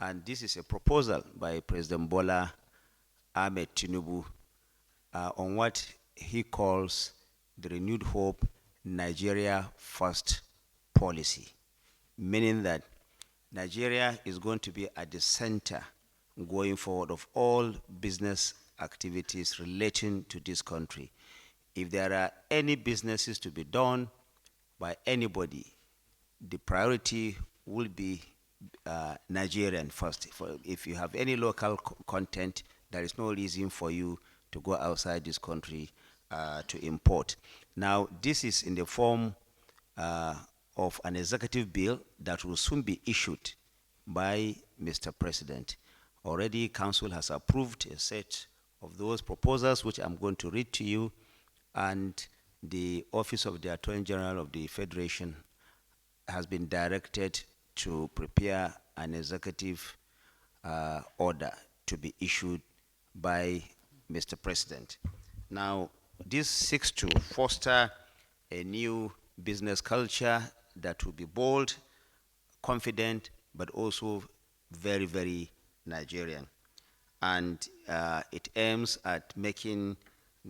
And this is a proposal by President Bola Ahmed Tinubu on what he calls the Renewed Hope Nigeria First policy, meaning that Nigeria is going to be at the center going forward of all business activities relating to this country. If there are any businesses to be done by anybody, the priority will be Nigerian first. If you have any local content, there is no reason for you to go outside this country to import. Now, this is in the form of an executive bill that will soon be issued by Mr. President. Already, Council has approved a set of those proposals, which I'm going to read to you, and the Office of the Attorney General of the Federation has been directed to prepare an executive order to be issued by Mr. President. Now, this seeks to foster a new business culture that will be bold, confident, but also very, very Nigerian. And it aims at making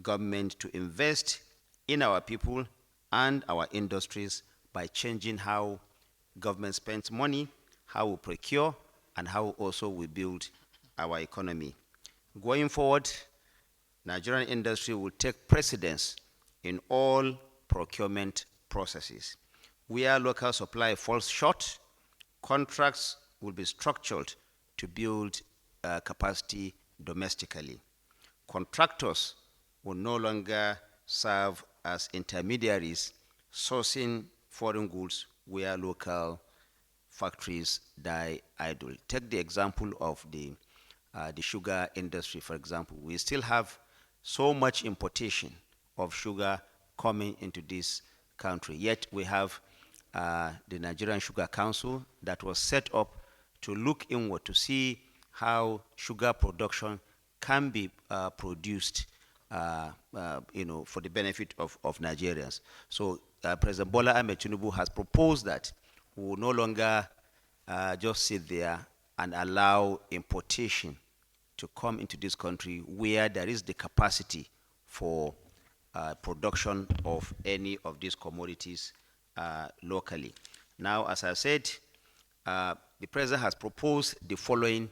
government to invest in our people and our industries by changing how government spends money, how we procure, and how also we build our economy. Going forward, Nigerian industry will take precedence in all procurement processes. Where local supply falls short, contracts will be structured to build capacity domestically. Contractors will no longer serve as intermediaries sourcing foreign goods where local factories die idle. Take the example of the sugar industry, for example. We still have so much importation of sugar coming into this country, yet we have the Nigerian Sugar Council that was set up to look inward to see how sugar production can be produced for the benefit of Nigerians. So President Bola Ahmed Tinubu has proposed that we will no longer just sit there and allow importation to come into this country where there is the capacity for production of any of these commodities locally. Now, as I said, the President has proposed the following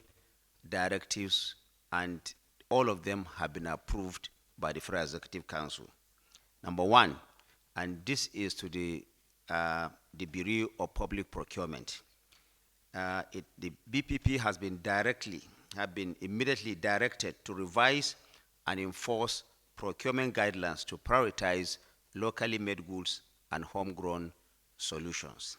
directives, and all of them have been approved by the Federal Executive Council. Number one, and this is to the Bureau of Public Procurement. The BPP has been immediately directed to revise and enforce procurement guidelines to prioritize locally made goods and homegrown solutions.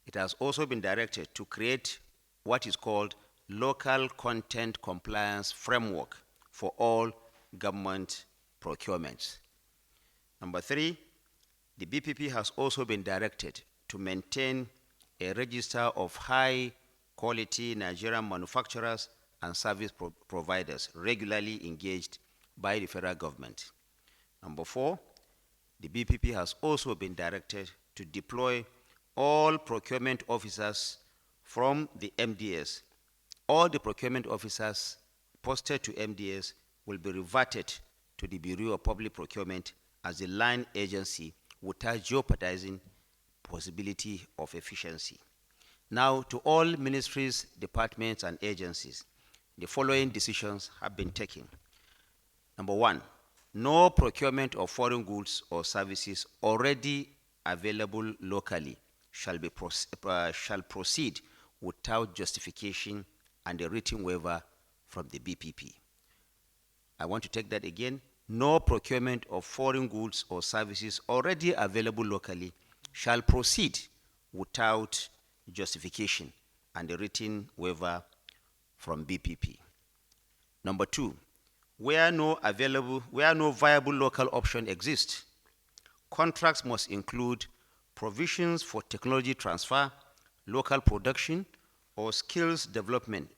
It has also been directed to create what is called local content compliance framework for all government procurements. Number three, the BPP has also been directed to maintain a register of high-quality Nigerian manufacturers and service providers regularly engaged by the federal government. Number four, the BPP has also been directed to deploy all procurement officers from the MDS. All the procurement officers posted to MDS will be reverted to the Bureau of Public Procurement as the line agency without jeopardizing possibility of efficiency. Now, to all ministries, departments, and agencies, the following decisions have been taken. Number one, no procurement of foreign goods or services already available locally shall proceed without justification and a written waiver from the BPP. I want to take that again. No procurement of foreign goods or services already available locally shall proceed without justification and a written waiver from BPP. Number two, where no viable local option exists, contracts must include provisions for technology transfer, local production, or skills development.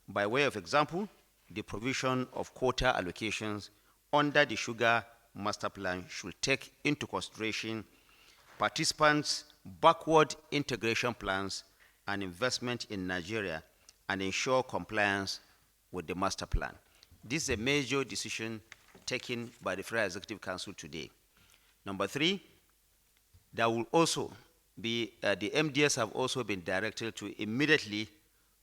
By way of example, the provision of quota allocations under the Sugar Master Plan should take into consideration participants' backward integration plans and investment in Nigeria and ensure compliance with the master plan. This is a major decision taken by the Federal Executive Council today. Number three, there will also be, the MDS have also been directed to immediately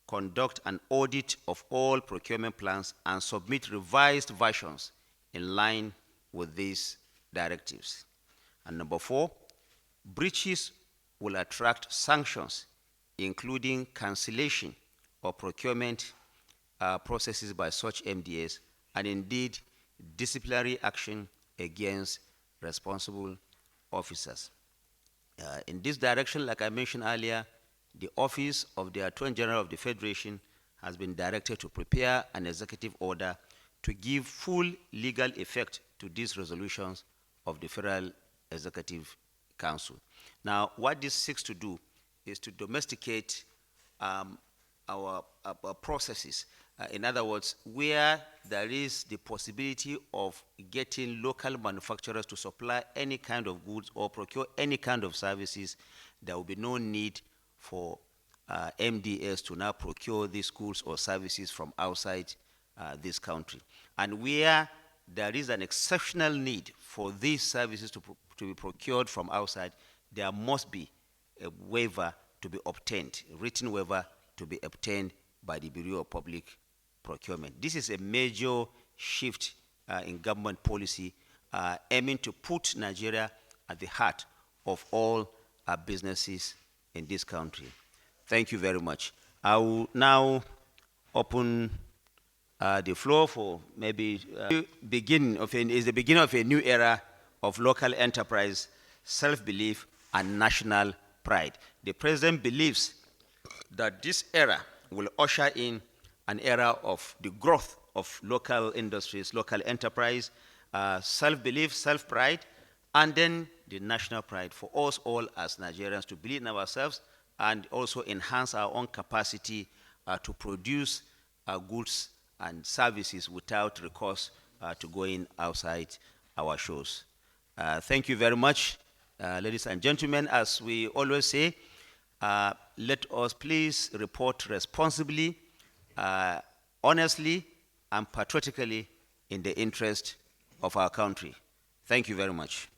conduct an audit of all procurement plans and submit revised versions in line with these directives. And number four, breaches will attract sanctions, including cancellation of procurement processes by such MDAs, and indeed disciplinary action against responsible officers. In this direction, like I mentioned earlier, the Office of the Attorney General of the Federation has been directed to prepare an executive order to give full legal effect to these resolutions of the Federal Executive Council. Now, what this seeks to do is to domesticate our processes. In other words, where there is the possibility of getting local manufacturers to supply any kind of goods or procure any kind of services, there will be no need for MDS to now procure these goods or services from outside this country. And where there is an exceptional need for these services to be procured from outside, there must be a waiver to be obtained, a written waiver to be obtained by the Bureau of Public Procurement. This is a major shift in government policy aiming to put Nigeria at the heart of all our businesses in this country. Thank you very much. I will now open the floor for maybe the beginning of a new era of local enterprise, self-belief, and national pride. The President believes that this era will usher in an era of the growth of local industries, local enterprise, self-belief, self-pride, and then the national pride for us all as Nigerians to believe in ourselves and also enhance our own capacity to produce goods and services without recourse to going outside our shores. Thank you very much, ladies and gentlemen. As we always say, let us please report responsibly, honestly, and patriotically in the interest of our country. Thank you very much.